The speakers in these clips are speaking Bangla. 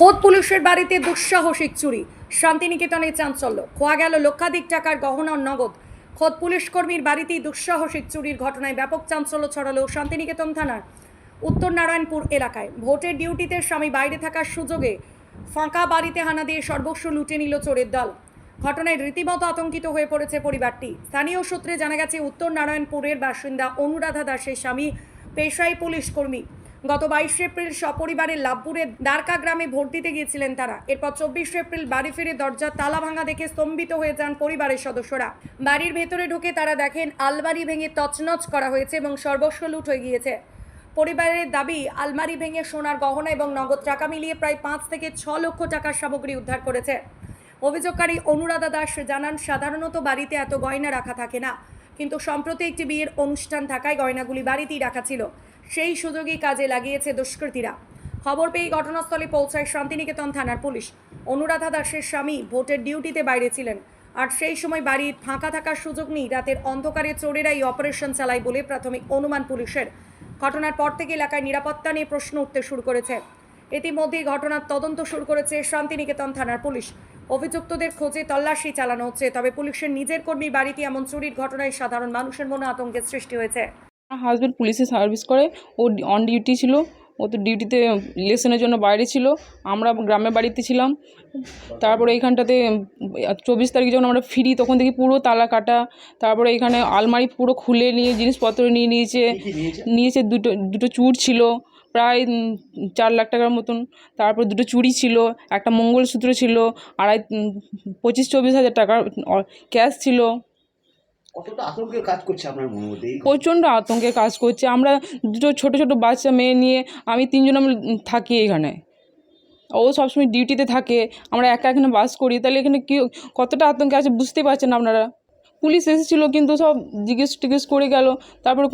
খোদ পুলিশের বাড়িতে দুঃসাহসিক চুরি, শান্তিনিকেতনে চাঞ্চল্য, খোয়া গেল লক্ষাধিক টাকার গহনা ও নগদ। খোদ পুলিশ কর্মীর বাড়িতেই দুঃসাহসিক চুরির ঘটনায় ব্যাপক চাঞ্চল্য ছড়ালো শান্তিনিকেতন থানার উত্তর নারায়ণপুর এলাকায়। ভোটের ডিউটিতে স্বামী বাইরে থাকার সুযোগে ফাঁকা বাড়িতে হানা দিয়ে সর্বস্ব লুটে নিল চোরের দল। ঘটনায় রীতিমতো আতঙ্কিত হয়ে পড়েছে পরিবারটি। স্থানীয় সূত্রে জানা গেছে, উত্তর নারায়ণপুরের বাসিন্দা অনুরাধা দাসের স্বামী পেশায় পুলিশ কর্মী। গত 22 এপ্রিল সপরিবারে লাভপুরের দ্বারকা গ্রামে ভোট দিতে গিয়েছিলেন তারা। এরপর 24 এপ্রিল বাড়ি ফিরে দরজার তালা ভাঙা দেখে স্তম্ভিত হয়ে যান পরিবারের সদস্যরা। বাড়ির ভেতরে ঢুকে তারা দেখেন আলমারি ভেঙে তছনছ করা হয়েছে এবং সর্বস্ব লুট হয়ে গিয়েছে। পরিবারের দাবি, আলমারি ভেঙে সোনার গহনা এবং নগদ টাকা মিলিয়ে প্রায় 5 থেকে 6 লক্ষ টাকার সামগ্রী উদ্ধার করেছে। অভিযোগকারী অনুরাধা দাস জানান, সাধারণত বাড়িতে এত গয়না রাখা থাকে না, কিন্তু সম্প্রতি একটি বিয়ের অনুষ্ঠান থাকায় গয়নাগুলি বাড়িতেই রাখা ছিল। সেই সুযোগই কাজে লাগিয়েছে দুষ্কৃতীরা। খবর পেয়ে ঘটনাস্থলে পৌঁছায় শান্তিনিকেতন থানার পুলিশ। অনুরাধা দাসের স্বামী ভোটের ডিউটিতে বাইরে ছিলেন, আর সেই সময় বাড়ির ফাঁকা থাকার সুযোগ নিয়ে রাতের অন্ধকারে চোরেরাই অপারেশন চালায় বলে প্রাথমিক অনুমান পুলিশের। ঘটনার পর থেকে এলাকায় নিরাপত্তা নিয়ে প্রশ্ন উঠতে শুরু করেছে। ইতিমধ্যেই ঘটনার তদন্ত শুরু করেছে শান্তিনিকেতন থানার পুলিশ। অভিযুক্তদের খোঁজে তল্লাশি চালানো হচ্ছে। তবে পুলিশের নিজের কর্মীর বাড়িতে এমন চুরির ঘটনায় সাধারণ মানুষের মনে আতঙ্কের সৃষ্টি হয়েছে। আমার হাজব্যান্ড পুলিশে সার্ভিস করে, ও অন ডিউটি ছিল। ও তো ডিউটিতে ইলেকশনের জন্য বাইরে ছিল, আমরা গ্রামের বাড়িতে ছিলাম। তারপরে এইখানটাতে 24 তারিখ যখন আমরা ফিরি তখন দেখি পুরো তালা কাটা। তারপরে এখানে আলমারি পুরো খুলে নিয়ে জিনিসপত্র নিয়ে নিয়েছে। দুটো চুড় ছিল প্রায় 4 লাখ টাকার মতন। তারপর দুটো চুড়ি ছিল, একটা মঙ্গলসূত্র ছিল, 25-24 হাজার টাকার ক্যাশ ছিল। কতটা আতঙ্কের কাজ করছে আপনার মনের মধ্যে? প্রচণ্ড আতঙ্কের কাজ করছে। আমরা দুটো ছোট ছোট বাচ্চা মেয়ে নিয়ে আমি 3 জন আমরা থাকি এখানে। ও সবসময় ডিউটিতে থাকে, আমরা একা এখানে বাস করি। তাহলে এখানে কি কতটা আতঙ্কে আছে বুঝতেই পারছেন আপনারা। পুলিশ এসেছিলো কিন্তু সব জিজ্ঞেস করে গেল। তারপরে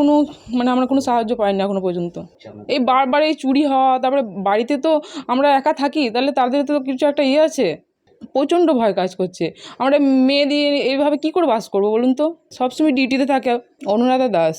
আমরা কোনো সাহায্য পাইনি এখনো পর্যন্ত। এই বারবার এই চুরি হওয়া, তারপরে বাড়িতে তো আমরা একা থাকি, তাহলে তাদের তো কিছু একটা আছে। প্রচণ্ড ভয় কাজ করছে। আমরা মেয়ে দিয়ে এইভাবে কী করে বাস করবো বলুন তো? সবসময় ডিউটিতে থাকে অনুরাধা দাস।